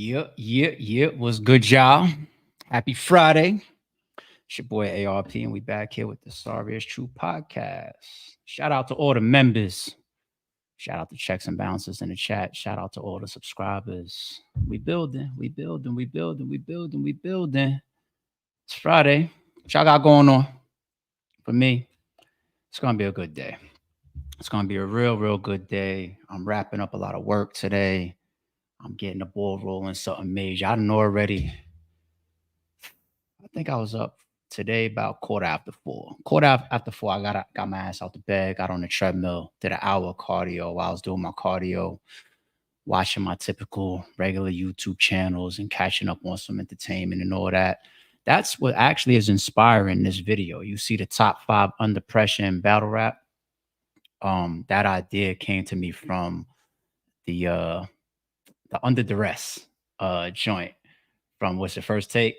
Yeah. What's good, y'all? Happy Friday. It's your boy ARP, and we back here with the Sorry is True podcast. Shout out to all the members. Shout out to checks and balances in the chat. Shout out to all the subscribers. We building. It's Friday. What y'all got going on? For me, it's gonna be a good day. It's gonna be a real good day. I'm wrapping up a lot of work today. I'm getting the ball rolling, something major. I know already. I think I was up today about quarter after four. After four, got my ass out the bed, got on the treadmill, did an hour of cardio while I was doing my cardio, watching my typical regular YouTube channels and catching up on some entertainment and all that. That's what actually is inspiring this video. You see the top five under pressure in battle rap. That idea came to me from the uh the under duress joint from What's the First Take.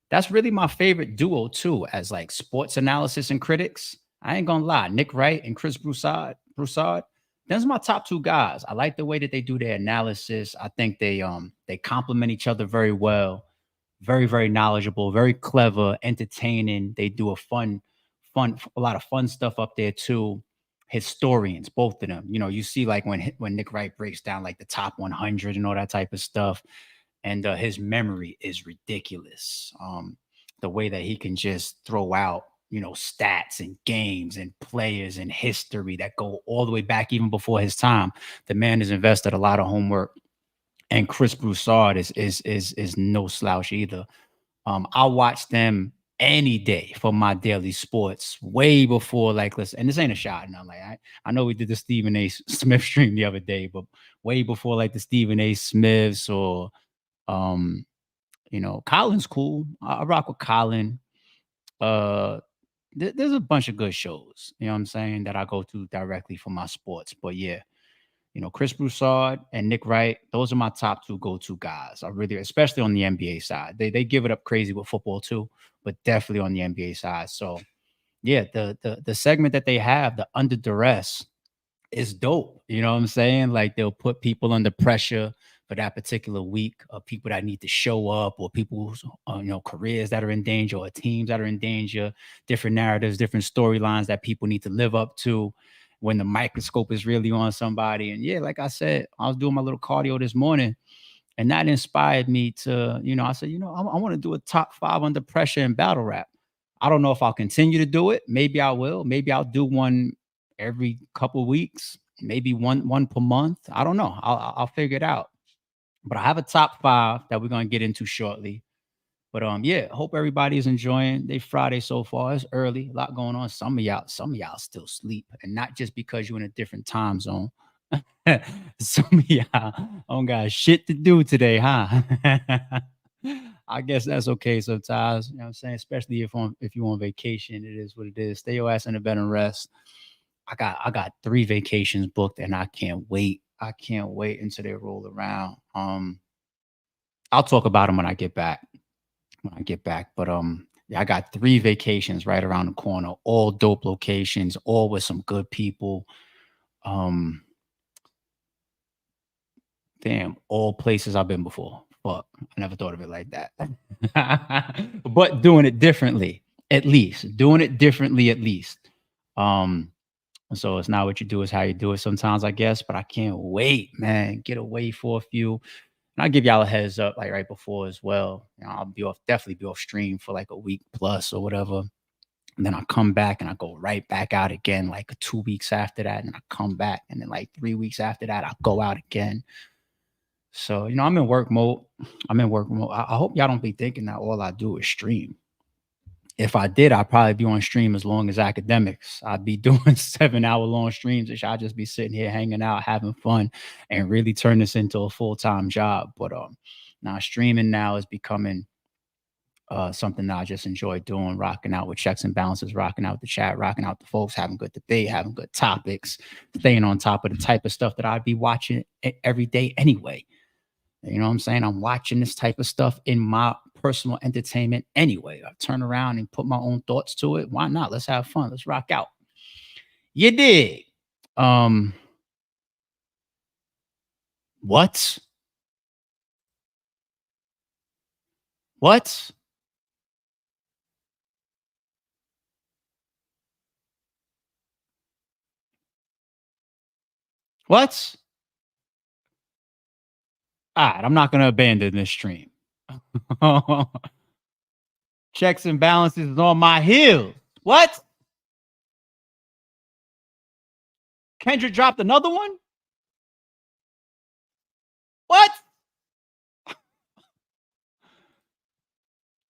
That's really my favorite duo too, as like sports analysis and critics. I ain't gonna lie, Nick Wright and Chris Broussard. Those are my top two guys. I like the way that they do their analysis. I think they complement each other very well. Very knowledgeable, very clever, entertaining. They do a lot of fun stuff up there too. Historians, both of them. You know, you see like when Nick Wright breaks down like the top 100 and all that type of stuff, and his memory is ridiculous. The way that he can just throw out, stats and games and players and history that go all the way back even before his time. The man has invested a lot of homework, and Chris Broussard is no slouch either. I watch them any day for my daily sports, way before like listen. And this ain't a shot, and I'm like, I know we did the Stephen A. Smith stream the other day, but way before like the Stephen A. Smiths or um, Colin's cool. I rock with Colin. Uh, there's a bunch of good shows, you know what I'm saying, that I go to directly for my sports. But yeah, Chris Broussard and Nick Wright, those are my top two go-to guys. I really, especially on the NBA side. They give it up crazy with football too, but definitely on the NBA side. So yeah, the segment that they have, the under duress, is dope. You know what I'm saying? Like they'll put people under pressure for that particular week, of people that need to show up, or people's careers that are in danger, or teams that are in danger, different narratives, different storylines that people need to live up to when the microscope is really on somebody. And yeah, like I said, I was doing my little cardio this morning, and that inspired me to, I said, I want to do a top five under pressure in battle rap. I don't know if I'll continue to do it. Maybe I will. Maybe I'll do one every couple weeks, maybe one per month. I don't know. I'll figure it out. But I have a top five that we're gonna get into shortly. But yeah, hope everybody is enjoying their Friday so far. It's early, a lot going on. Some of y'all still sleep, and not just because you're in a different time zone. Some of y'all don't got shit to do today, huh? I guess that's okay sometimes. You know what I'm saying? Especially if you're on vacation, it is what it is. Stay your ass in the bed and rest. I got 3 vacations booked, and I can't wait. I can't wait until they roll around. I'll talk about them when I get back. But yeah, I got 3 vacations right around the corner, all dope locations, all with some good people. Um, Damn, all places I've been before. Fuck, I never thought of it like that. But doing it differently, at least. Doing it differently, at least. Um, so it's not what you do, it's how you do it sometimes, I guess. But I can't wait, man. Get away for a few. And I'll give y'all a heads up, like right before as well. I'll definitely be off stream for like a week plus or whatever. And then I come back and I go right back out again, like 2 weeks after that. And I come back. And then like 3 weeks after that, I go out again. So, I'm in work mode. I hope y'all don't be thinking that all I do is stream. If I did, I'd probably be on stream as long as academics. I'd be doing 7-hour long streams, and I'd just be sitting here hanging out, having fun, and really turn this into a full-time job. But now streaming now is becoming something that I just enjoy doing, rocking out with checks and balances, rocking out the chat, rocking out the folks, having good debate, having good topics, staying on top of the type of stuff that I'd be watching every day anyway. You know what I'm saying? I'm watching this type of stuff in my personal entertainment anyway. I turn around and put my own thoughts to it. Why not? Let's have fun. Let's rock out. You did. What? What? What? All right, I'm not gonna abandon this stream. Checks and balances is on my heels. What? Kendrick dropped another one? What?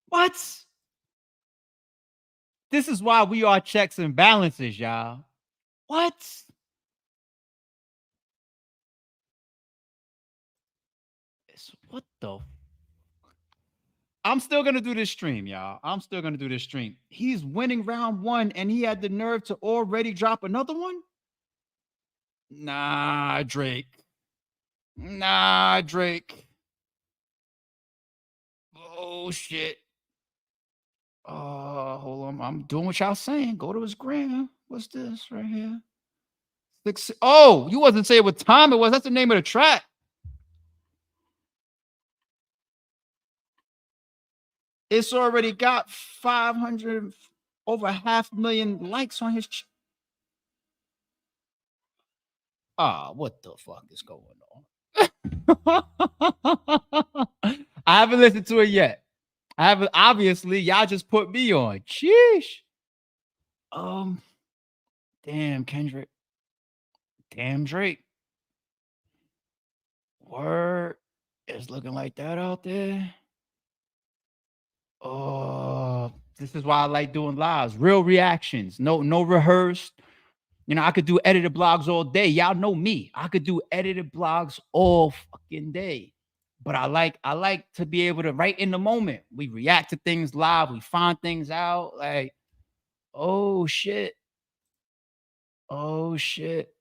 What? This is why we are checks and balances, y'all. What? What the? I'm still gonna do this stream, y'all. I'm still gonna do this stream. He's winning round one, and he had the nerve to already drop another one. Nah, Drake. Nah, Drake. Oh shit. Hold on. I'm doing what y'all saying. Go to his gram. What's this right here? Oh, you wasn't saying what time it was. That's the name of the track. It's already got 500, over 500,000 likes on his. What the fuck is going on? I haven't listened to it yet. I haven't. Obviously, y'all just put me on. Sheesh. Um. Damn, Kendrick. Damn, Drake. Word. It's looking like that out there. Oh, this is why I like doing lives. Real reactions. No rehearsed. You know, I could do edited blogs all day. Y'all know me. I could do edited blogs all fucking day. But I like to be able to right in the moment. We react to things live. We find things out. Like, oh shit. Oh shit.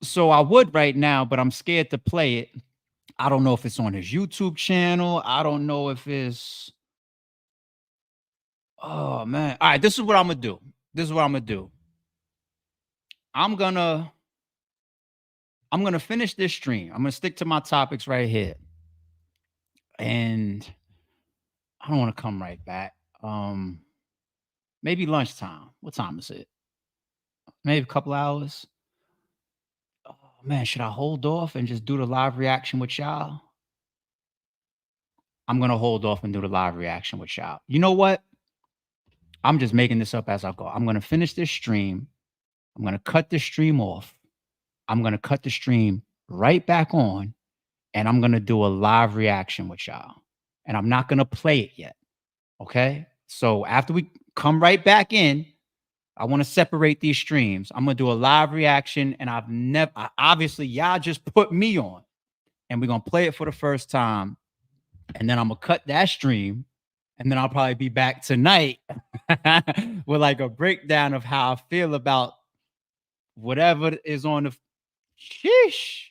So I would right now, but I'm scared to play it. I don't know if it's on his YouTube channel. I don't know if it's. Oh man. All right, this is what I'm gonna do. This is what I'm gonna do. I'm gonna I'm gonna finish this stream. I'm gonna stick to my topics right here. And I don't want to come right back. Maybe lunchtime. What time is it? Maybe a couple hours. Oh man, should I hold off and just do the live reaction with y'all? I'm gonna hold off and do the live reaction with y'all. You know what? I'm just making this up as I go. I'm gonna finish this stream. I'm gonna cut this stream off. I'm gonna cut the stream right back on, and I'm gonna do a live reaction with y'all. And I'm not gonna play it yet. Okay. So after we come right back in, I want to separate these streams. I'm gonna do a live reaction, and obviously y'all just put me on, and we're gonna play it for the first time, and then I'm gonna cut that stream, and then I'll probably be back tonight with like a breakdown of how I feel about whatever is on the. Sheesh.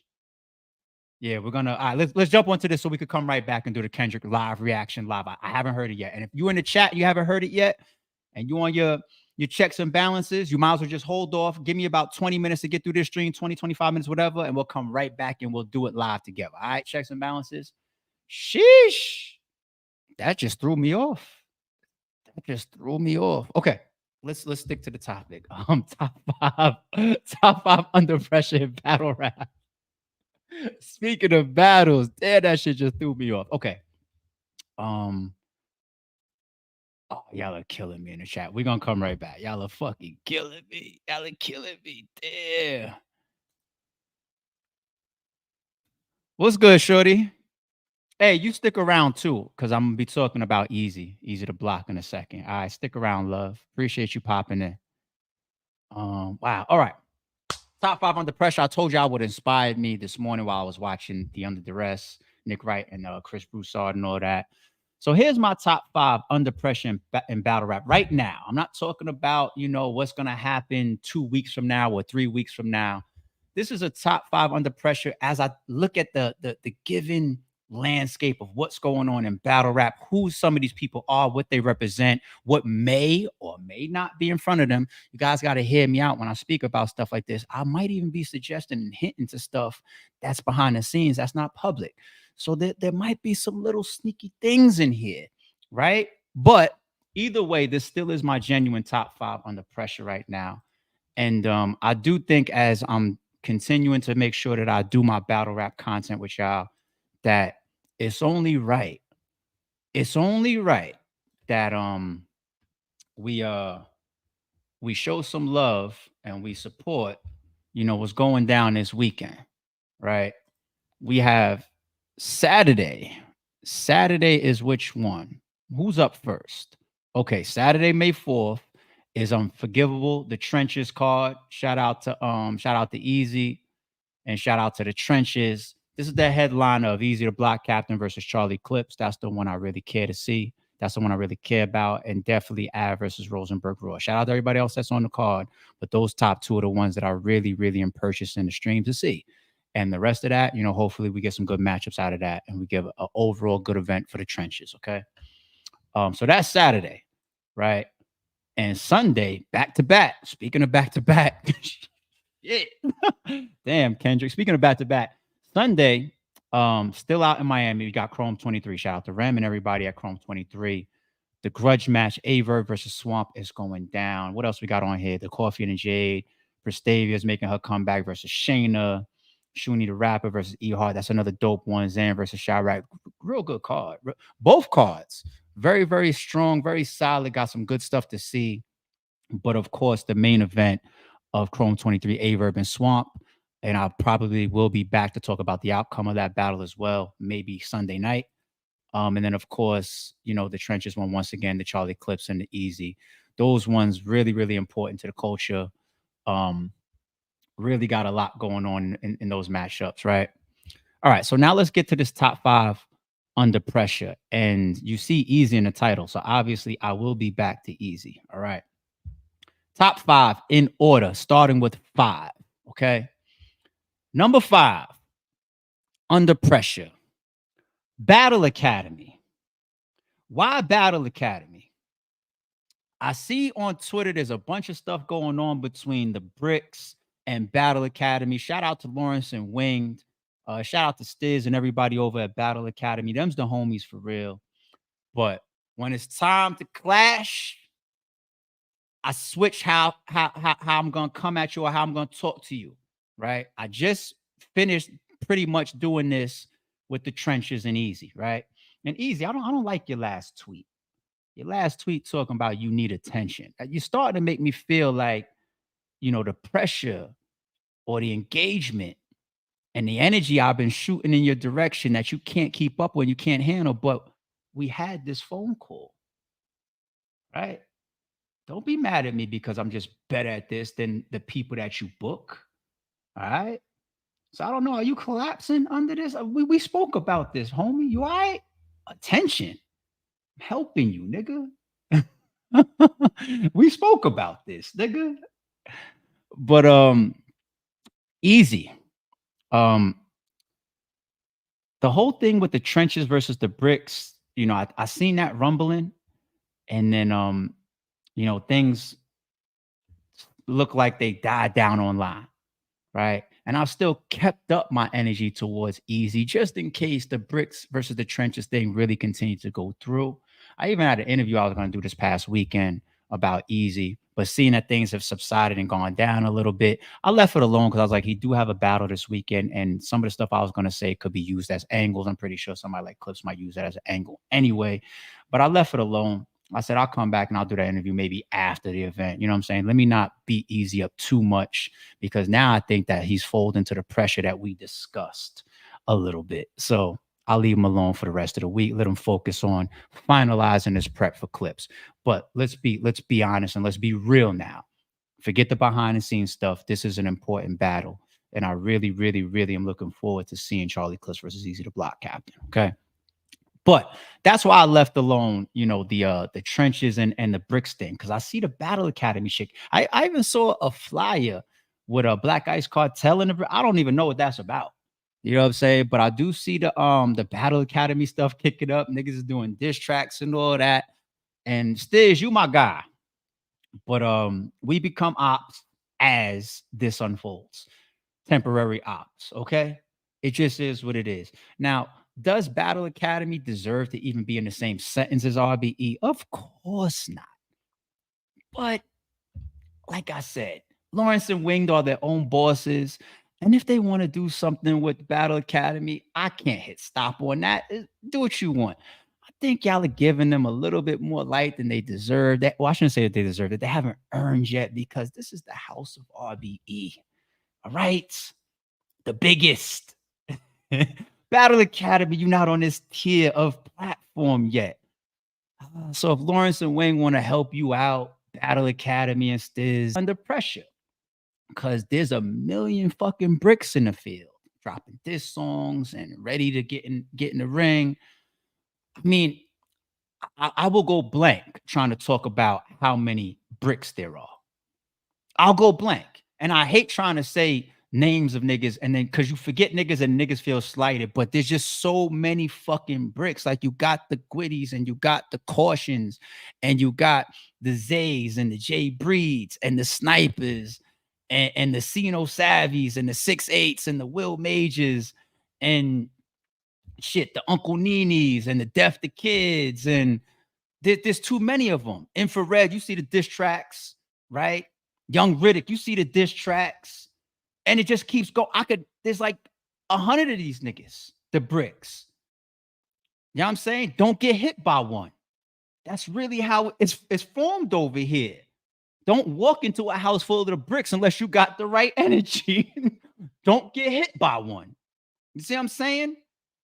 Yeah, we're gonna. All right, let's jump onto this so we could come right back and do the Kendrick live reaction live. I haven't heard it yet, and if you in the chat you haven't heard it yet, and you on your checks and balances, you might as well just hold off. Give me about 20 minutes to get through this stream, 20, 25 minutes, whatever, and we'll come right back and we'll do it live together. All right, checks and balances. Sheesh. That just threw me off. That just threw me off. Okay. Let's stick to the topic. Top five under pressure in battle rap. Speaking of battles, damn, that shit just threw me off. Okay. Oh, y'all are killing me in the chat. We're gonna come right back. Y'all are fucking killing me. Y'all are killing me. Damn. What's good, Shorty? Hey, you stick around too, because I'm gonna be talking about Eazy the Block in a second. All right, stick around, love. Appreciate you popping in. Wow. All right. Top five under pressure. I told y'all what inspired me this morning while I was watching the Under Duress, Nick Wright and Chris Broussard and all that. So here's my top five under pressure in battle rap right now. I'm not talking about, what's going to happen 2 weeks from now or 3 weeks from now. This is a top five under pressure as I look at the given landscape of what's going on in battle rap, who some of these people are, what they represent, what may or may not be in front of them. You guys got to hear me out when I speak about stuff like this. I might even be suggesting and hinting to stuff that's behind the scenes, that's not public. So there might be some little sneaky things in here, right? But either way, this still is my genuine top five under pressure right now. And I do think as I'm continuing to make sure that I do my battle rap content with y'all, that it's only right. It's only right that we we show some love and we support, what's going down this weekend, right? We have Saturday. Saturday is which one? Who's up first? Okay, Saturday, May 4th is Unforgivable, the Trenches card. Shout out to Easy and shout out to the Trenches. This is the headline of Eazy the Block Captain versus Charlie Clips. That's the one I really care to see. That's the one I really care about. And definitely Av versus Rosenberg Raw. Shout out to everybody else that's on the card. But those top two are the ones that I really, really am purchasing the stream to see. And the rest of that, hopefully we get some good matchups out of that and we give an overall good event for the Trenches. Okay. So that's Saturday, right? And Sunday, back to back. Speaking of back to back, yeah. Damn, Kendrick. Speaking of back to back, Sunday, still out in Miami. We got Chrome 23. Shout out to Rem and everybody at Chrome 23. The grudge match, Averb versus Swamp, is going down. What else we got on here? The Coffee and the Jade. Prestavia is making her comeback versus Shayna. Shuni the Rapper versus E Hart. That's another dope one. Zan versus Chirac. Real good card. Both cards. Very, very strong, very solid. Got some good stuff to see. But of course, the main event of Chrome 23, Averb and Swamp. And I probably will be back to talk about the outcome of that battle as well, maybe Sunday night. And then, of course, the Trenches one, once again, the Charlie Clips and the Easy. Those ones really, really important to the culture. Really got a lot going on in those matchups, right? All right, so now let's get to this top five under pressure. And you see Easy in the title. So obviously, I will be back to Easy. All right. Top five in order, starting with five. Okay. Number five, under pressure. Battle Academy. Why Battle Academy? I see on Twitter there's a bunch of stuff going on between the Bricks and Battle Academy. Shout out to Lawrence and Winged. Shout out to Stiz and everybody over at Battle Academy. Them's the homies for real. But when it's time to clash, I switch how I'm gonna come at you or how I'm gonna talk to you. Right. I just finished pretty much doing this with the Trenches and Easy, right? And Easy, I don't like your last tweet. Your last tweet talking about you need attention. You're starting to make me feel like, the pressure or the engagement and the energy I've been shooting in your direction that you can't keep up with, you can't handle. But we had this phone call, right? Don't be mad at me because I'm just better at this than the people that you book. All right. So I don't know. Are you collapsing under this? We spoke about this, homie. You all right? Attention. I'm helping you, nigga. We spoke about this, nigga. But Easy. Um, the whole thing with the Trenches versus the Bricks, I seen that rumbling, and then things look like they died down online. Right. And I've still kept up my energy towards Easy just in case the Bricks versus the Trenches thing really continued to go through. I even had an interview I was going to do this past weekend about Easy, but seeing that things have subsided and gone down a little bit, I left it alone because I was like, he do have a battle this weekend, and some of the stuff I was going to say could be used as angles. I'm pretty sure somebody like Clips might use that as an angle anyway, but I left it alone. I said, I'll come back and I'll do that interview maybe after the event. You know what I'm saying? Let me not beat Easy up too much because now I think that he's folding to the pressure that we discussed a little bit. So I'll leave him alone for the rest of the week. Let him focus on finalizing his prep for Clips. But let's be honest and let's be real now. Forget the behind the scenes stuff. This is an important battle. And I really, really, really am looking forward to seeing Charlie Clips versus Eazy the Block Captain. Okay. But that's why I left alone, the Trenches and the Bricks thing, because I see the Battle Academy shit. I even saw a flyer with a Black Ice Cartel in the. I don't even know what that's about. You know what I'm saying? But I do see the Battle Academy stuff kicking up. Niggas is doing diss tracks and all that. And Stiz, you my guy. But we become ops as this unfolds. Temporary ops, okay? It just is what it is. Now, does Battle Academy deserve to even be in the same sentence as RBE? Of course not. But like I said, Lawrence and Winged are their own bosses. And if they want to do something with Battle Academy, I can't hit stop on that. Do what you want. I think y'all are giving them a little bit more light than they deserve. That, well, I shouldn't say that they deserve it. They haven't earned yet because this is the house of RBE. All right. The biggest. Battle Academy, you're not on this tier of platform yet. So if Lawrence and Wing want to help you out, Battle Academy and Stiz under pressure because there's a million fucking bricks in the field dropping diss songs and ready to get in the ring. I mean, I will go blank trying to talk about how many bricks there are. I'll go blank. And I hate trying to say names of niggas and then because you forget niggas and niggas feel slighted, but there's just so many fucking bricks. Like you got the Gwitties and you got the Cautions and you got the Zays and the J Breeds and the Snipers and the Sino Savvies and the 6'8s and the Will Majors and shit, the Uncle Ninis and the Deaf the Kids. And there's too many of them. Infrared, you see the diss tracks, right? Young Riddick, you see the diss tracks, and it just keeps going. There's like 100 of these niggas, the bricks. You know what I'm saying? Don't get hit by one. That's really how it's formed over here. Don't walk into a house full of the bricks unless you got the right energy. Don't get hit by one. You see what I'm saying?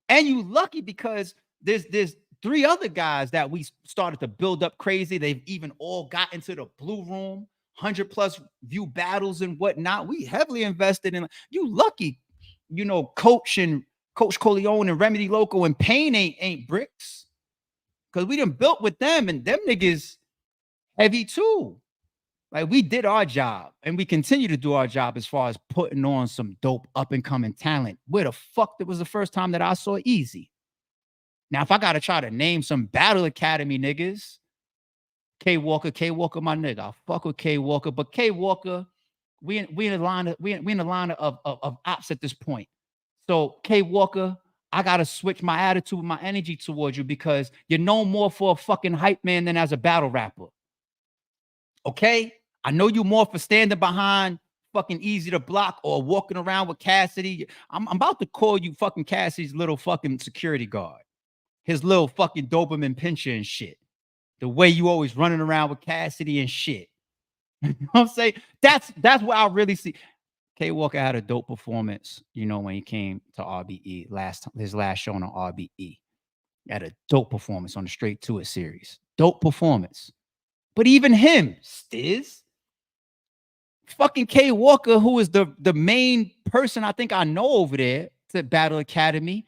And you lucky because there's 3 other guys that we started to build up crazy. They've even all got into the blue room, 100+ view battles and whatnot. We heavily invested in. You lucky, Coach Coleone and Remedy Loco and Pain ain't bricks. Because we done built with them and them niggas heavy too. Like we did our job and we continue to do our job as far as putting on some dope up and coming talent. Where the fuck that was the first time that I saw Eazy? Now, if I gotta try to name some Battle Academy niggas, K Walker, my nigga. I fuck with K Walker, but K Walker, we in a line of ops at this point. So K Walker, I gotta switch my attitude, my energy towards you because you're known more for a fucking hype man than as a battle rapper. Okay? I know you more for standing behind fucking Eazy The Block or walking around with Cassidy. I'm about to call you fucking Cassidy's little fucking security guard. His little fucking Doberman pincher and shit. The way you always running around with Cassidy and shit. You know what I'm saying? That's what I really see. K Walker had a dope performance, when he came to RBE his last show on RBE. He had a dope performance on the Straight to It series. Dope performance. But even him, Stiz, fucking K Walker, who is the main person I think I know over there to Battle Academy,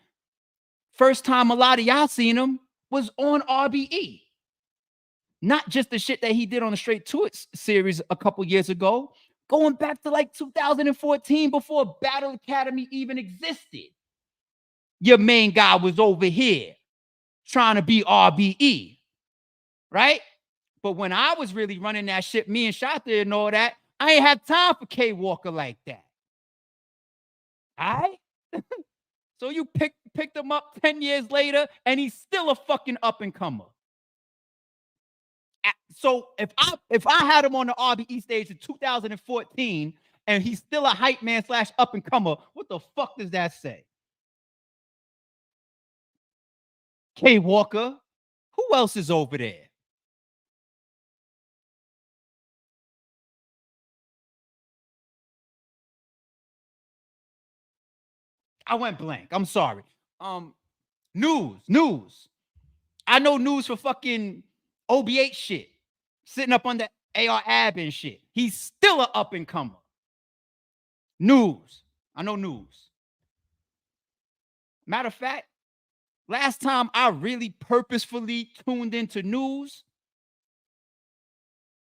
first time a lot of y'all seen him was on RBE. Not just the shit that he did on the Straight to It series a couple years ago, going back to like 2014 before Battle Academy even existed. Your main guy was over here trying to be RBE, right? But when I was really running that shit, me and Shata and all that, I ain't have time for K Walker like that. All right? So you picked him up 10 years later, and he's still a fucking up-and-comer. So if I had him on the RBE stage in 2014, and he's still a hype man / up-and-comer, what the fuck does that say? K Walker, who else is over there? I went blank. I'm sorry. News. I know News for fucking OB8 shit. Sitting up under AR Ab and shit. He's still a up and comer. News. I know News. Matter of fact, last time I really purposefully tuned into News,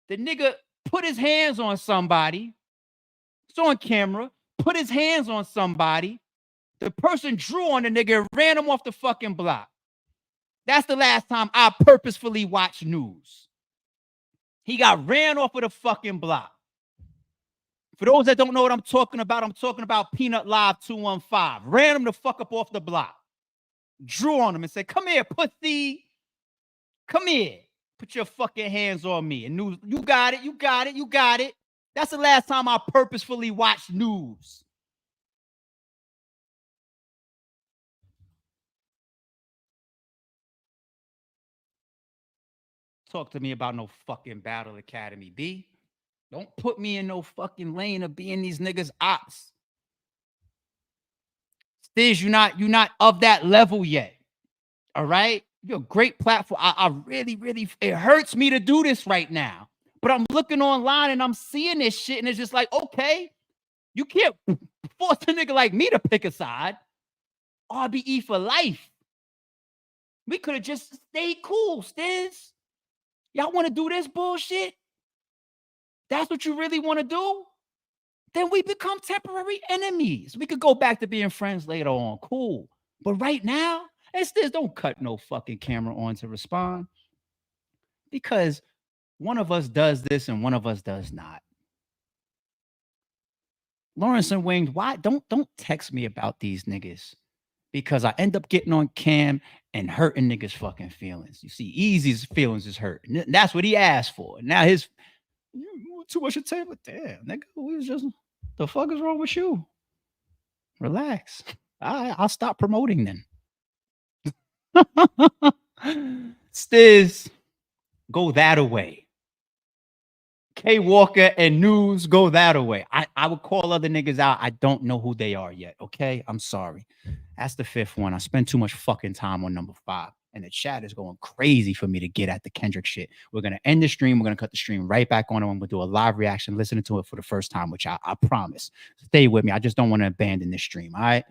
the nigga put his hands on somebody. It's on camera. Put his hands on somebody. The person drew on the nigga and ran him off the fucking block. That's the last time I purposefully watched News. He got ran off of the fucking block. For those that don't know what I'm talking about Peanut Live 215. Ran him the fuck up off the block. drew on him and said, "Come here, pussy. Come here. Put your fucking hands on me." And News, you got it, you got it, you got it. That's the last time I purposefully watched News. Talk to me about no fucking Battle Academy, B. Don't put me in no fucking lane of being these niggas ops. Stiz, you're not of that level yet. All right. You're a great platform. I really, really, it hurts me to do this right now. But I'm looking online and I'm seeing this shit, and it's just like, okay, you can't force a nigga like me to pick a side. RBE for life. We could have just stayed cool, Stiz. Y'all want to do this bullshit? That's what you really want to do? Then we become temporary enemies. We could go back to being friends later on. Cool. But right now, it's this. Don't cut no fucking camera on to respond, because one of us does this and one of us does not. Lawrence and Wings, why don't text me about these niggas? Because I end up getting on cam and hurting niggas' fucking feelings. You see, Eazy's feelings is hurt. And that's what he asked for. Now his too much at table. Damn, nigga, we was just, the fuck is wrong with you? Relax. I'll stop promoting then. Stiz, go that away. K Walker and News, go that away. I would call other niggas out. I don't know who they are yet. Okay. I'm sorry. That's the fifth one. I spent too much fucking time on number 5. And the chat is going crazy for me to get at the Kendrick shit. We're gonna end the stream. We're gonna cut the stream right back on, and we'll do a live reaction, listening to it for the first time, which I promise. Stay with me. I just don't want to abandon this stream. All right.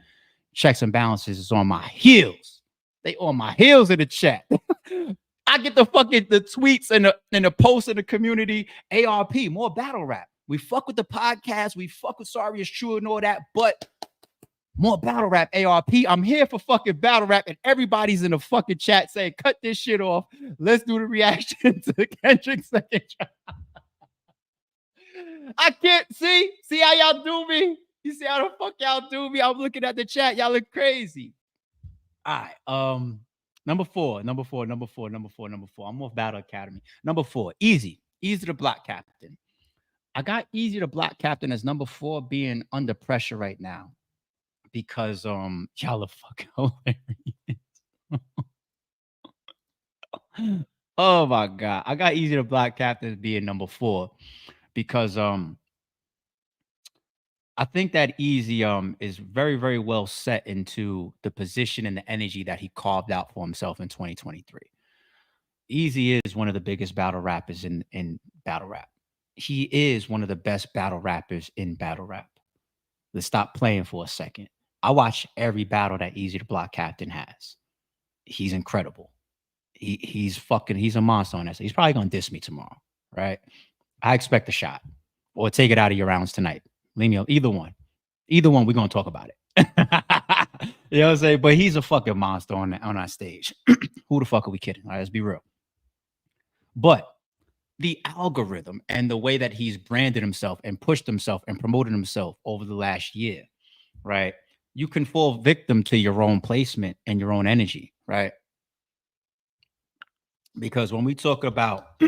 Checks and balances is on my heels. They on my heels in the chat. I get the fucking the tweets and the posts in the community. ARP, more battle rap. We fuck with the podcast. We fuck with Sorry It's True and all that, but more battle rap. ARP. I'm here for fucking battle rap, and everybody's in the fucking chat saying, "Cut this shit off. Let's do the reaction to Kendrick's second track." I can't see how y'all do me. You see how the fuck y'all do me? I'm looking at the chat. Y'all look crazy. All right. Number four. I'm off Battle Academy. Number 4, Eazy the Block Captain. I got Eazy the Block Captain as number 4, being under pressure right now because y'all are fucking hilarious. Oh my god, I got Eazy the Block Captain being number 4 because I think that Eazy is very, very well set into the position and the energy that he carved out for himself in 2023. Eazy is one of the biggest battle rappers in battle rap. He is one of the best battle rappers in battle rap. Let's stop playing for a second. I watch every battle that Eazy the Block Captain has. He's incredible. He's a monster on that. So he's probably gonna diss me tomorrow, right? I expect a shot or take it out of your rounds tonight. Leave me either one. Either one, we're gonna talk about it. You know what I'm saying? But he's a fucking monster on that stage. Who the fuck are we kidding? All right, let's be real. But the algorithm and the way that he's branded himself and pushed himself and promoted himself over the last year, right? You can fall victim to your own placement and your own energy, right? Because when we talk about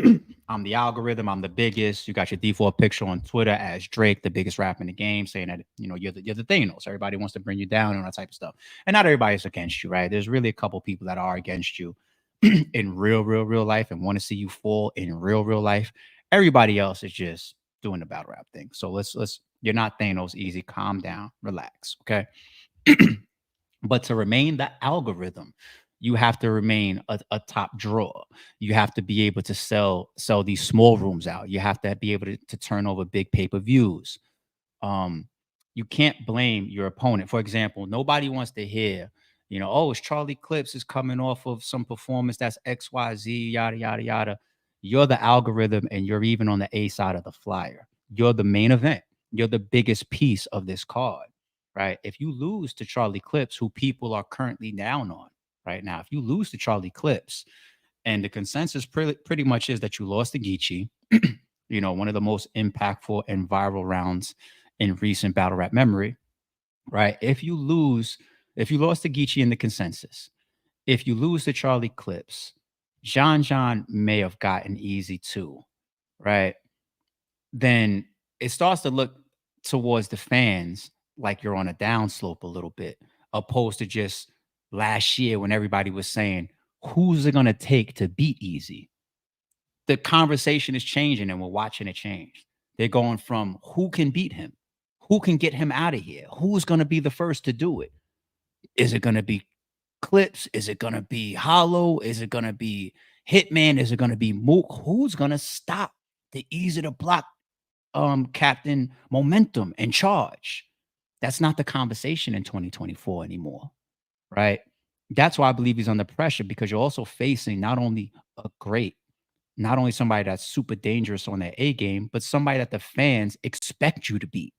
I'm the algorithm, I'm the biggest. You got your default picture on Twitter as Drake, the biggest rapper in the game, saying that you're the Thanos. Everybody wants to bring you down and that type of stuff. And not everybody's against you, right? There's really a couple people that are against you in real life and want to see you fall in real life. Everybody else is just doing the battle rap thing. So let's you're not Thanos. Easy, calm down, relax, okay? But to remain the algorithm, you have to remain a top drawer. You have to be able to sell these small rooms out. You have to be able to turn over big pay-per-views. You can't blame your opponent. For example, nobody wants to hear, oh, it's Charlie Clips is coming off of some performance that's XYZ, yada, yada, yada. You're the algorithm, and you're even on the A side of the flyer. You're the main event. You're the biggest piece of this card, right? If you lose to Charlie Clips, who people are currently down on right now, if you lose to Charlie Clips, and the consensus pretty much is that you lost to Geechee, one of the most impactful and viral rounds in recent battle rap memory, right? If you lost to Geechee in the consensus, if you lose to Charlie Clips, John may have gotten Easy too, right? Then it starts to look towards the fans like you're on a downslope a little bit, opposed to just last year when everybody was saying, who's it gonna take to beat Easy? The conversation is changing and we're watching it change. They're going from who can beat him, who can get him out of here, who's gonna be the first to do it. Is it gonna be Clips? Is it gonna be Hollow? Is it gonna be Hitman? Is it gonna be Mook? Who's gonna stop the Eazy the Block captain momentum and charge? That's not the conversation in 2024 anymore, right? That's why I believe he's under pressure because you're also facing not only a great, not only somebody that's super dangerous on their A game, but somebody that the fans expect you to beat,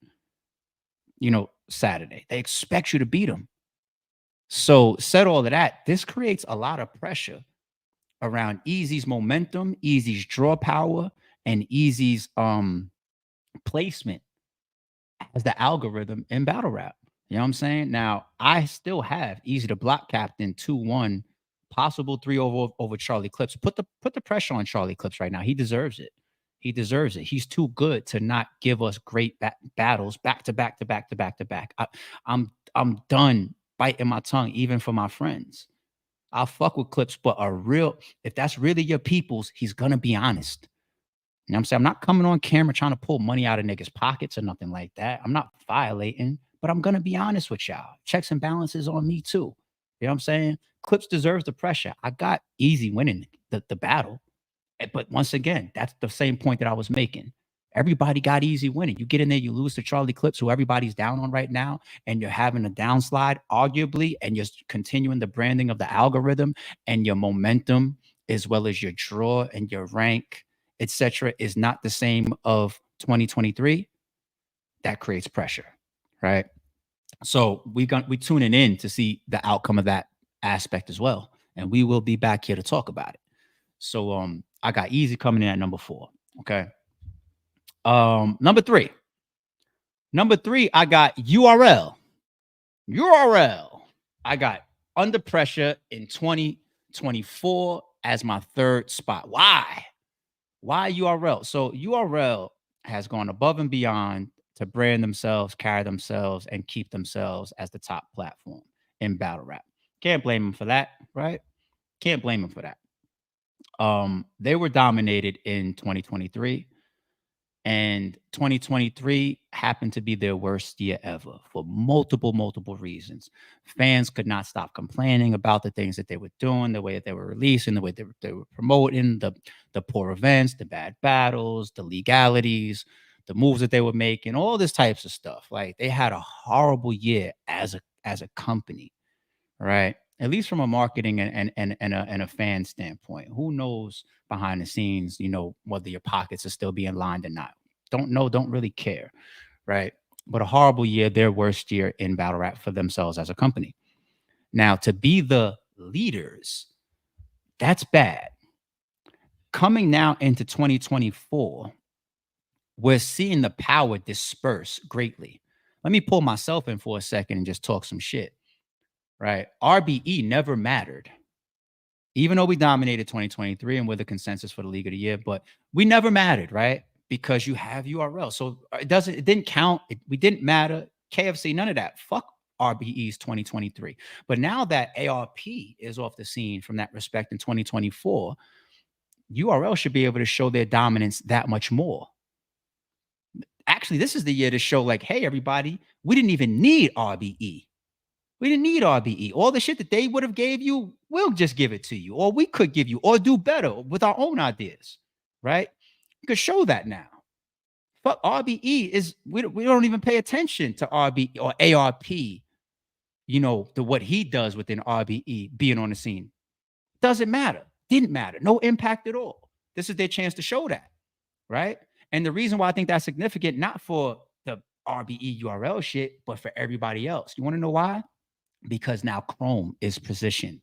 Saturday. They expect you to beat them. So, said all of that, this creates a lot of pressure around Easy's momentum, Easy's draw power, and Easy's placement as the algorithm in battle rap. You know what I'm saying? Now, I still have Eazy the Block Captain 2-1, possible 3 over Charlie Clips. Put the pressure on Charlie Clips right now. He deserves it. He deserves it. He's too good to not give us great battles back to back to back to back to back. I'm done biting my tongue, even for my friends. I'll fuck with Clips, but if that's really your people's, he's gonna be honest. You know what I'm saying? I'm not coming on camera trying to pull money out of niggas' pockets or nothing like that. I'm not violating, but I'm gonna be honest with y'all. Checks and balances on me too. You know what I'm saying? Clips deserves the pressure. I got Easy winning the battle. But once again, that's the same point that I was making. Everybody got Easy winning. You get in there, you lose to Charlie Clips, who everybody's down on right now, and you're having a downslide, arguably, and you're continuing the branding of the algorithm and your momentum, as well as your draw and your rank, etc., is not the same of 2023. That creates pressure, right? So we tuning in to see the outcome of that aspect as well, and we will be back here to talk about it. So I got Easy coming in at number 4. Okay. Number 3. Number 3, I got URL. I got Under Pressure in 2024 as my 3rd spot. Why? Why URL? So URL has gone above and beyond to brand themselves, carry themselves, and keep themselves as the top platform in battle rap. Can't blame them for that, right? Can't blame them for that. They were dominated in 2023, and 2023 happened to be their worst year ever for multiple reasons. Fans could not stop complaining about the things that they were doing, the way that they were releasing, the way they were promoting, the poor events, the bad battles, the legalities, the moves that they were making, all this types of stuff. Like, they had a horrible year as a company, right? At least from a marketing and a fan standpoint. Who knows behind the scenes, whether your pockets are still being lined or not. Don't know, don't really care, right? But a horrible year, their worst year in battle rap for themselves as a company. Now, to be the leaders, that's bad. Coming now into 2024, we're seeing the power disperse greatly. Let me pull myself in for a second and just talk some shit, right? RBE never mattered. Even though we dominated 2023 and we're the consensus for the league of the year, but we never mattered, right? Because you have URL. So it didn't count. We didn't matter. KFC, none of that. Fuck RBE's 2023. But now that ARP is off the scene from that respect in 2024, URL should be able to show their dominance that much more. Actually, this is the year to show, like, hey, everybody, we didn't even need RBE. We didn't need RBE. All the shit that they would have gave you, we'll just give it to you, or we could give you, or do better with our own ideas, right? You could show that now. Fuck, RBE is, we don't even pay attention to RBE or ARP, to what he does within RBE being on the scene. Doesn't matter. Didn't matter. No impact at all. This is their chance to show that, right? And the reason why I think that's significant, not for the RBE URL shit, but for everybody else. You want to know why? Because now Chrome is positioned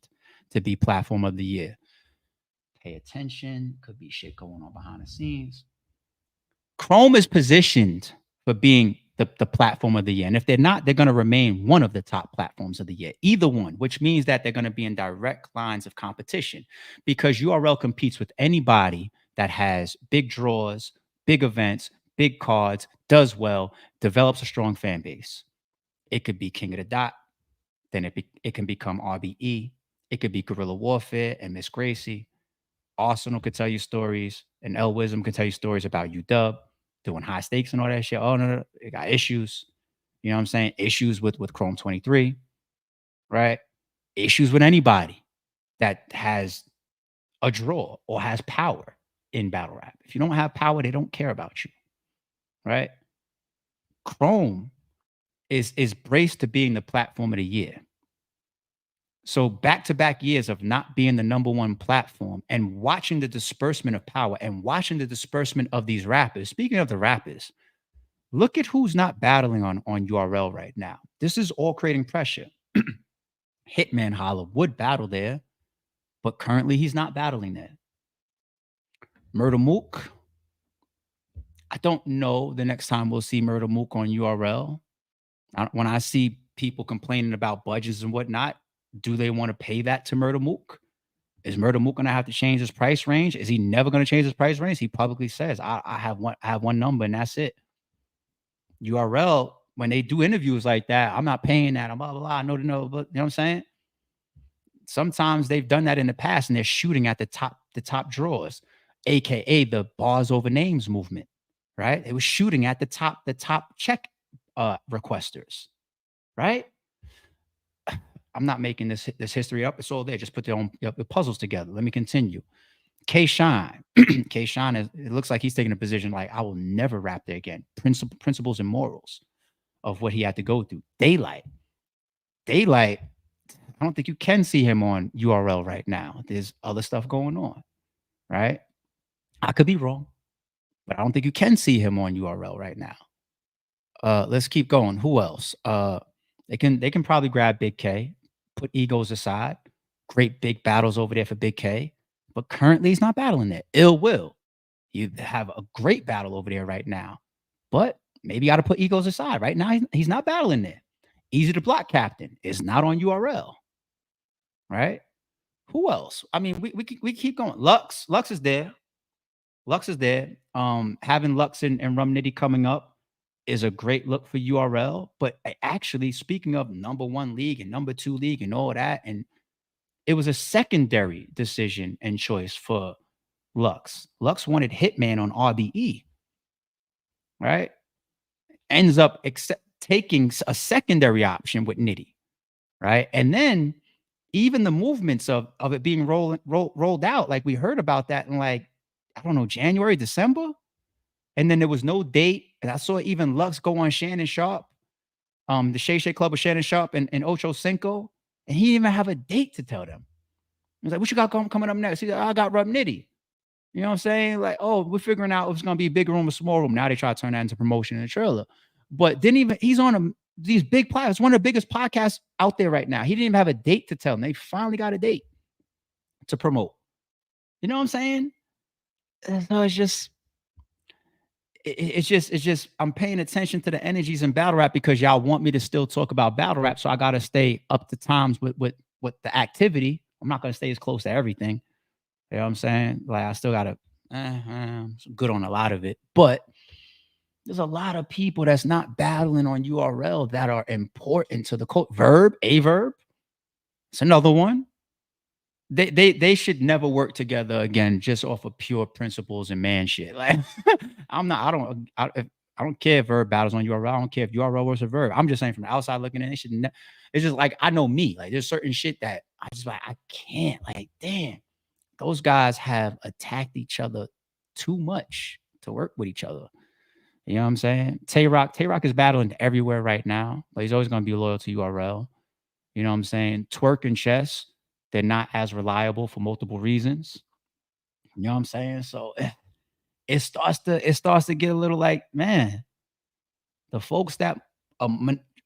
to be platform of the year. Pay attention. Could be shit going on behind the scenes. Chrome is positioned for being the platform of the year. And if they're not, they're going to remain one of the top platforms of the year, either one, which means that they're going to be in direct lines of competition because URL competes with anybody that has big draws, big events, big cards, does well, develops a strong fan base. It could be King of the Dot, then it can become RBE. It could be Guerrilla Warfare and Miss Gracie. Arsenal could tell you stories, and L Wisdom could tell you stories about UW doing high stakes and all that shit. Oh no, it got issues. You know what I'm saying? Issues with Chrome 23, right? Issues with anybody that has a draw or has power in battle rap. If you don't have power, they don't care about you, right? Chrome is braced to being the platform of the year. So back-to-back years of not being the number one platform and watching the disbursement of power and watching the disbursement of these rappers. Speaking of the rappers, look at who's not battling on URL right now. This is all creating pressure. Hitman Holla would battle there, but currently he's not battling there. Murder Mook, I don't know the next time we'll see Murder Mook on URL. When I see people complaining about budgets and whatnot, do they want to pay that to Murder Mook? Is Murder Mook going to have to change his price range? Is he never going to change his price range? He publicly says, I have one number and that's it. URL, when they do interviews like that, I'm not paying that. I'm blah, blah, blah. I know to know, but you know what I'm saying? Sometimes they've done that in the past and they're shooting at the top drawers, aka the bars over names movement, right? It was shooting at the top check requesters, right? I'm not making this history up. It's all there. Just put the puzzles together. Let me continue. K Shine. K Shine, it looks like he's taking a position like, I will never rap there again. Principles and morals of what he had to go through. Daylight. I don't think you can see him on URL right now. There's other stuff going on, right? I could be wrong, but I don't think you can see him on URL right now. Let's keep going. Who else? They can probably grab Big K, put egos aside. Great big battles over there for Big K, but currently he's not battling there. Ill Will, you have a great battle over there right now, but maybe you got to put egos aside. Right now, he's not battling there. Eazy The Block Captain is not on URL, right? Who else? I mean, we keep going. Lux is there. Lux is there. Having Lux and Rum Nitty coming up is a great look for URL. But actually, speaking of number one league and number two league and all that, and it was a secondary decision and choice for Lux. Lux wanted Hitman on RBE, right? Ends up taking a secondary option with Nitty, right? And then even the movements of it being rolled out, like we heard about that in like, I don't know, January, December. And then there was no date. And I saw even Lux go on Shannon Sharp, the Shay Shay Club with Shannon Sharp and Ocho Cinco. And he didn't even have a date to tell them. He's like, what you got coming up next? He's like, I got Rub Nitty. You know what I'm saying? Like, oh, we're figuring out if it's going to be a big room or small room. Now they try to turn that into promotion in the trailer. But he's on these big podcasts, one of the biggest podcasts out there right now. He didn't even have a date to tell them. They finally got a date to promote. You know what I'm saying? So it's just I'm paying attention to the energies in battle rap because y'all want me to still talk about battle rap. So I got to stay up to times with the activity. I'm not going to stay as close to everything. You know what I'm saying? Like I still got to good on a lot of it, but there's a lot of people that's not battling on URL that are important to the code. Verb. It's another one. They should never work together again, just off of pure principles and man shit. Like I don't care if Verb battles on URL. I don't care if URL was a Verb. I'm just saying from the outside looking in, it's just like I know me. Like there's certain shit that I just like I can't. Like damn, those guys have attacked each other too much to work with each other. You know what I'm saying? Tay-Rock is battling everywhere right now, but he's always going to be loyal to URL. You know what I'm saying? Twerk and Chess, they're not as reliable for multiple reasons. You know what I'm saying? So it starts to get a little like, man, the folks that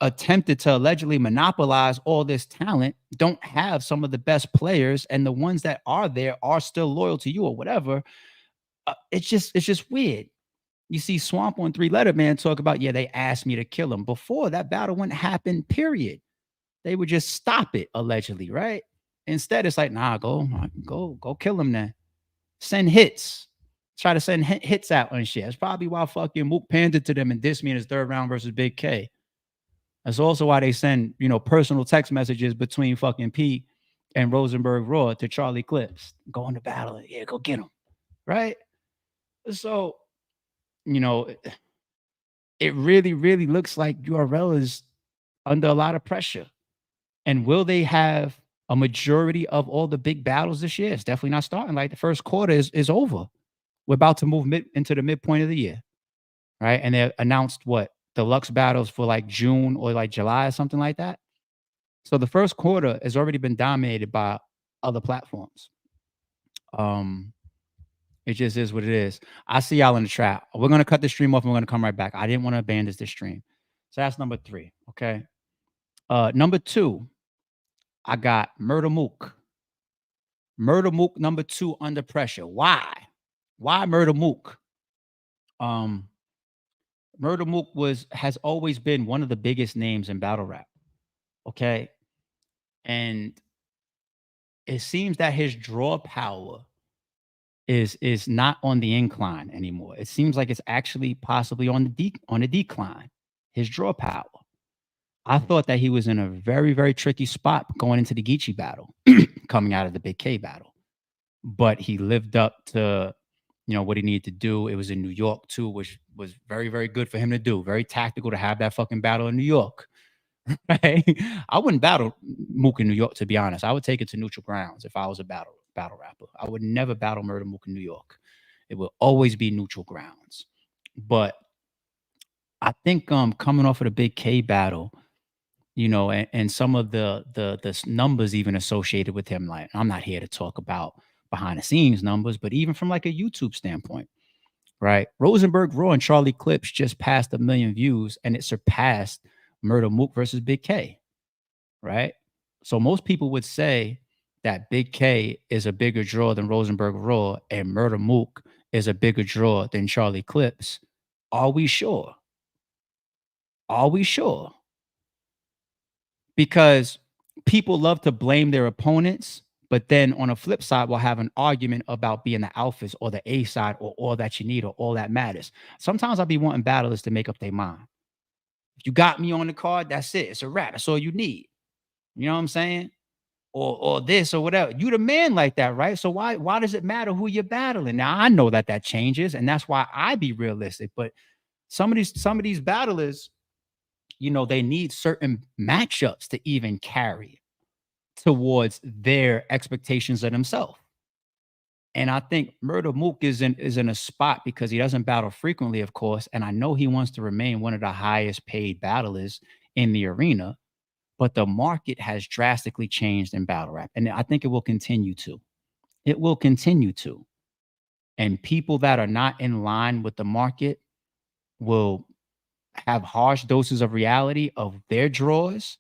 attempted to allegedly monopolize all this talent don't have some of the best players, and the ones that are there are still loyal to you or whatever. It's just weird. You see Swamp on Three Letter Man talk about, yeah, they asked me to kill him. Before that battle wouldn't happen, period. They would just stop it, allegedly, right? Instead, it's like, nah, go kill him then. Send hits. Try to send hits out and shit. That's probably why fucking Mook pandered to them and dissed me in his third round versus Big K. That's also why they send, personal text messages between fucking Pete and Rosenberg Raw to Charlie Clips. Go into battle. Yeah, go get him. Right? So, you know, it really, really looks like URL is under a lot of pressure. And will they have a majority of all the big battles this year? It's definitely not starting. Like the first quarter is over. We're about to move into the midpoint of the year, right? And they announced what deluxe battles for like June or like July or something like that. So the first quarter has already been dominated by other platforms. It just is what it is. I see y'all in the trap. We're gonna cut the stream off and we're gonna come right back. I didn't want to abandon this stream. So that's number 3. Okay. Number 2, I got Murder Mook. Murder Mook number 2 under pressure. Why? Why Murder Mook? Murder Mook has always been one of the biggest names in battle rap. Okay. And it seems that his draw power is not on the incline anymore. It seems like it's actually possibly on the decline. His draw power. I thought that he was in a very, very tricky spot going into the Geechee battle, coming out of the Big K battle. But he lived up to, what he needed to do. It was in New York too, which was very, very good for him to do. Very tactical to have that fucking battle in New York. Right? I wouldn't battle Mook in New York, to be honest. I would take it to neutral grounds if I was a battle rapper. I would never battle Murder Mook in New York. It will always be neutral grounds. But I think coming off of the Big K battle, and some of the numbers even associated with him, like I'm not here to talk about behind the scenes numbers, but even from like a YouTube standpoint, right? Rosenberg Raw and Charlie Clips just passed 1 million views and it surpassed Murder Mook versus Big K, right? So most people would say that Big K is a bigger draw than Rosenberg Raw and Murder Mook is a bigger draw than Charlie Clips. Are we sure? Are we sure? Because people love to blame their opponents, but then on a flip side, we'll have an argument about being the alphas or the A side or all that you need or all that matters. Sometimes I'll be wanting battlers to make up their mind. If you got me on the card, that's it. It's a wrap. That's all you need. You know what I'm saying? Or this or whatever. You the man like that, right? So why does it matter who you're battling? Now I know that changes, and that's why I be realistic. But some of these battlers, they need certain matchups to even carry towards their expectations of themselves. And I think Murder Mook is in a spot because he doesn't battle frequently, of course. And I know he wants to remain one of the highest paid battlers in the arena. But the market has drastically changed in battle rap. And I think it will continue to. It will continue to. And people that are not in line with the market will have harsh doses of reality of their draws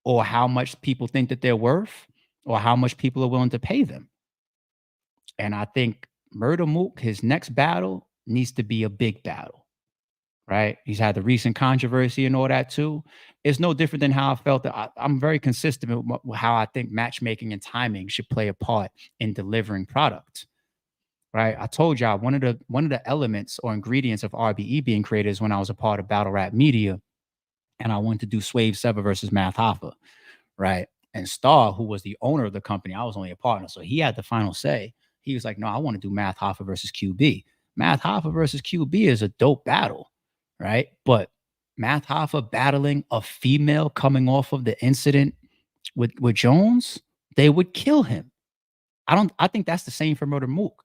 or how much people think that they're worth or how much people are willing to pay them. And I think Murder Mook, his next battle needs to be a big battle, right? He's had the recent controversy and all that too. It's no different than how I felt that I'm very consistent with how I think matchmaking and timing should play a part in delivering product. Right. I told y'all one of the elements or ingredients of RBE being created is when I was a part of Battle Rap Media and I wanted to do Swave Sever versus Math Hoffa. Right. And Star, who was the owner of the company, I was only a partner. So he had the final say. He was like, no, I want to do Math Hoffa versus QB. Math Hoffa versus QB is a dope battle. Right. But Math Hoffa battling a female coming off of the incident with Jones, they would kill him. I think that's the same for Murder Mook.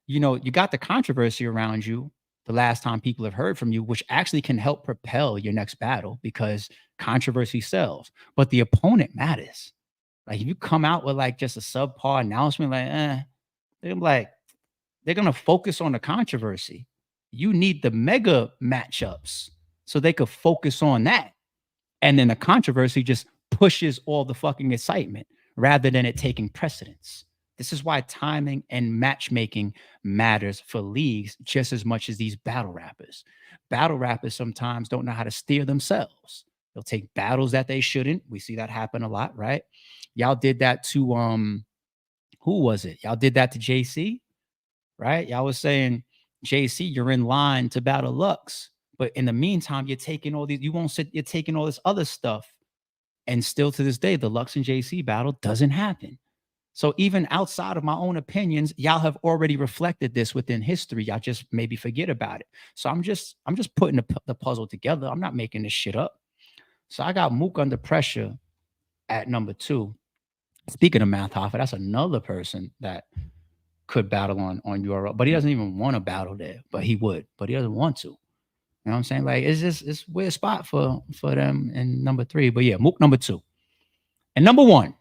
You got the controversy around you the last time people have heard from you, which actually can help propel your next battle because controversy sells. But the opponent matters. Like if you come out with like just a subpar announcement, like, they're gonna focus on the controversy. You need the mega matchups so they could focus on that. And then the controversy just pushes all the fucking excitement rather than it taking precedence. This is why timing and matchmaking matters for leagues just as much as these battle rappers. Battle rappers sometimes don't know how to steer themselves. They'll take battles that they shouldn't. We see that happen a lot, right? Y'all did that to who was it? Y'all did that to JC, right? Y'all was saying, JC, you're in line to battle Lux. But in the meantime, you're taking all these, you won't sit, you're taking all this other stuff. And still to this day, the Lux and JC battle doesn't happen. So even outside of my own opinions, y'all have already reflected this within history. Y'all just maybe forget about it. So I'm just putting the puzzle together. I'm not making this shit up. So I got Mook under pressure at number 2. Speaking of Math Hoffa, that's another person that could battle on URL, but he doesn't even want to battle there. But he would, but he doesn't want to. You know what I'm saying? Like it's weird spot for them in number 3. But yeah, Mook number 2. And number one,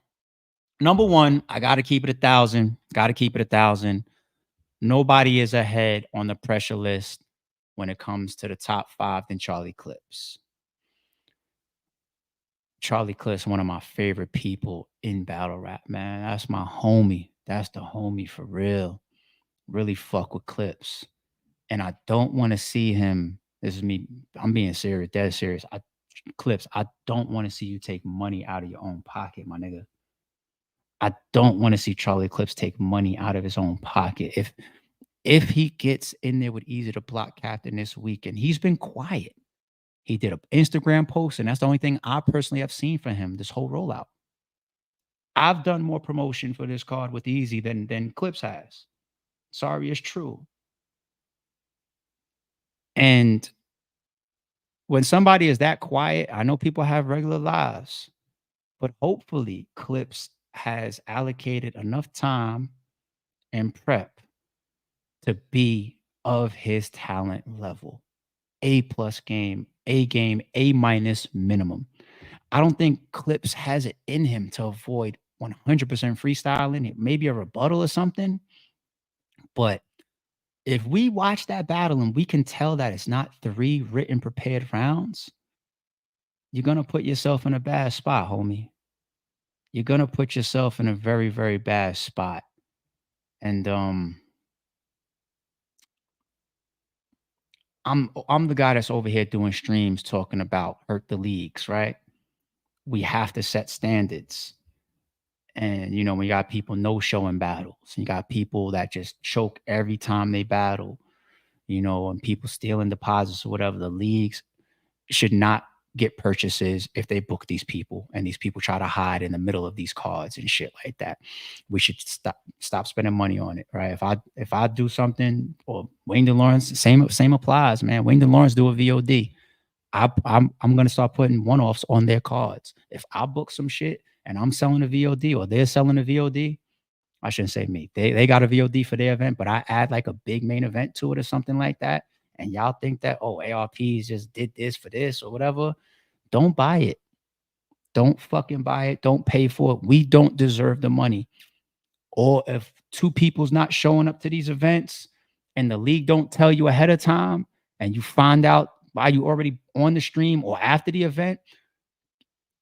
I gotta keep it 1,000. Gotta keep it 1,000. Nobody is ahead on the pressure list when it comes to the top 5 than Charlie Clips. Charlie Clips, one of my favorite people in battle rap, man. That's my homie. That's the homie for real. Really fuck with Clips. And I don't want to see him. This is me. I'm being serious, dead serious. Clips, I don't want to see you take money out of your own pocket, my nigga. I don't want to see Charlie Clips take money out of his own pocket. If he gets in there with Eazy the Block Captain this week, and he's been quiet. He did an Instagram post, and that's the only thing I personally have seen from him this whole rollout. I've done more promotion for this card with Eazy than Clips has. Sorry, it's true. And when somebody is that quiet, I know people have regular lives, but hopefully Clips has allocated enough time and prep to be of his talent level. A+ game, A minus minimum. I don't think Clips has it in him to avoid 100% freestyling, maybe a rebuttal or something. But if we watch that battle and we can tell that it's not 3 written prepared rounds, you're going to put yourself in a bad spot, homie. You're going to put yourself in a very, very bad spot. And I'm the guy that's over here doing streams talking about hurt the leagues, right? We have to set standards. And you know, we got people no showing battles. You got people that just choke every time they battle, you know, and people stealing deposits or whatever. The leagues should not get purchases if they book these people and these people try to hide in the middle of these cards and shit like that. We should stop spending money on it, right? If I do something, or Wayne Lawrence, same applies, man. Wayne Lawrence do a VOD. I'm gonna start putting one-offs on their cards. If I book some shit and I'm selling a VOD or they're selling a VOD, I shouldn't say me. They got a VOD for their event, but I add like a big main event to it or something like that. And y'all think that, oh, ARPs just did this for this or whatever. Don't buy it. Don't fucking buy it. Don't pay for it. We don't deserve the money. Or if 2 people's not showing up to these events and the league don't tell you ahead of time and you find out while you already on the stream or after the event,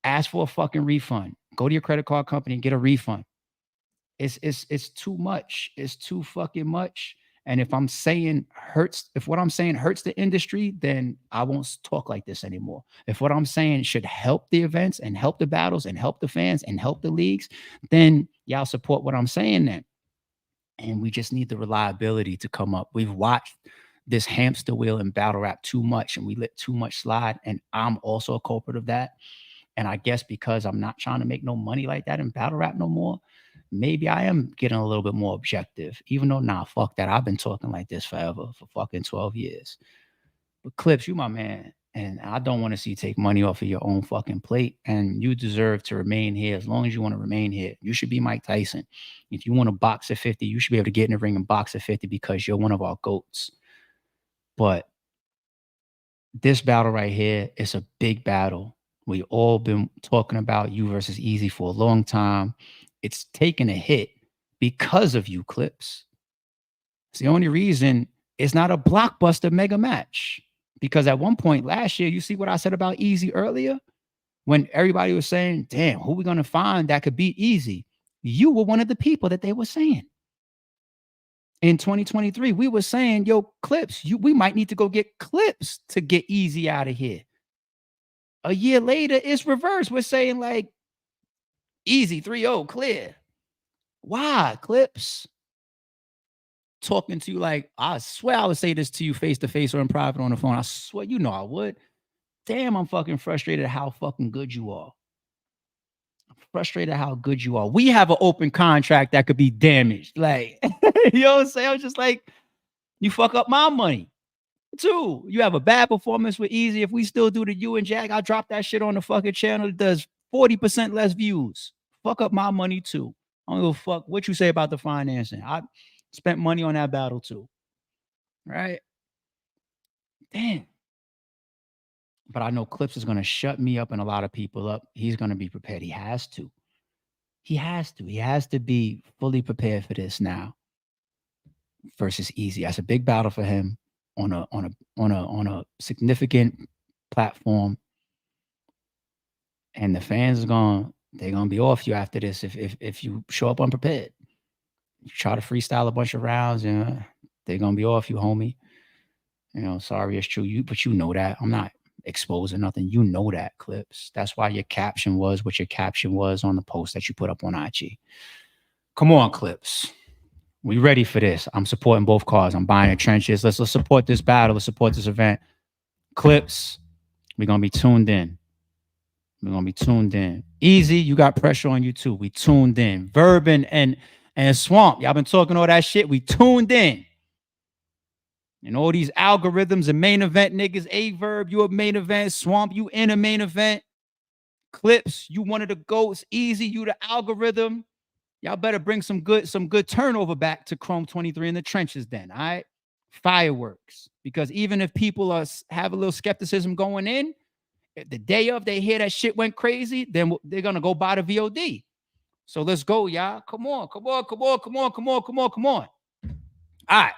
ask for a fucking refund. Go to your credit card company and get a refund. It's too much. It's too fucking much. And if what I'm saying hurts the industry, then I won't talk like this anymore. If what I'm saying should help the events and help the battles and help the fans and help the leagues, then y'all support what I'm saying then. And we just need the reliability to come up. We've watched this hamster wheel in battle rap too much, and we let too much slide. And I'm also a culprit of that. And I guess because I'm not trying to make no money like that in battle rap no more, maybe I am getting a little bit more objective. Even though, nah, fuck that. I've been talking like this forever, for fucking 12 years. But Clips, you my man. And I don't want to see you take money off of your own fucking plate. And you deserve to remain here as long as you want to remain here. You should be Mike Tyson. If you want to box at 50, you should be able to get in the ring and box at 50 because you're one of our GOATs. But this battle right here is a big battle. We all been talking about you versus Eazy for a long time. It's taken a hit because of you, Clips. It's the only reason it's not a blockbuster mega match. Because at one point last year, you see what I said about Eazy earlier? When everybody was saying, damn, who we gonna find that could beat Eazy? You were one of the people that they were saying. In 2023, we were saying, yo, Clips, we might need to go get Clips to get Eazy out of here. A year later, it's reversed. We're saying like Eazy 3-0, clear. Why, Clips? Talking to you like, I swear I would say this to you face to face or in private on the phone. I swear, you know I would. Damn, I'm fucking frustrated at how fucking good you are. I'm frustrated at how good you are. We have an open contract that could be damaged. Like, you know what I'm saying? I was just like, you fuck up my money. Too, you have a bad performance with Eazy. If we still do the you and Jack, I'll drop that shit on the fucking channel. It does 40% less views. Fuck up my money too. I don't give a fuck what you say about the financing. I spent money on that battle too. Right? Damn. But I know Clips is gonna shut me up and a lot of people up. He's gonna be prepared. He has to. He has to. He has to be fully prepared for this now. Versus Eazy. That's a big battle for him on a significant platform. And the fans they're gonna be off you after this if you show up unprepared. You try to freestyle a bunch of rounds, and they're gonna be off you, homie. You know, sorry, it's true. But you know that. I'm not exposing nothing. You know that, Clips. That's why your caption was what your caption was on the post that you put up on IG. Come on, Clips. We ready for this. I'm supporting both cars. I'm buying the trenches. Let's support this battle. Let's support this event. Clips, we're gonna be tuned in. We're gonna be tuned in. Eazy, you got pressure on you too. We tuned in. Verb and Swamp, y'all been talking all that shit. We tuned in. And all these algorithms and main event niggas. A Verb, you a main event. Swamp, you in a main event. Clips, you one of the goats. Eazy, you the algorithm. Y'all better bring some good turnover back to Chrome 23 in the trenches then, all right? Fireworks. Because even if people have a little skepticism going in, if the day of they hear that shit went crazy, then they're going to go buy the VOD. So let's go, y'all. Come on. All right.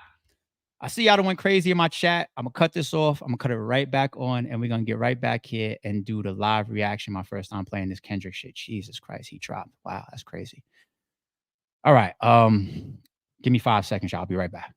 I see y'all went crazy in my chat. I'm going to cut this off. I'm going to cut it right back on, and we're going to get right back here and do the live reaction. My first time playing this Kendrick shit. Jesus Christ, he dropped. Wow, that's crazy. All right. Give me 5 seconds, y'all. I'll be right back.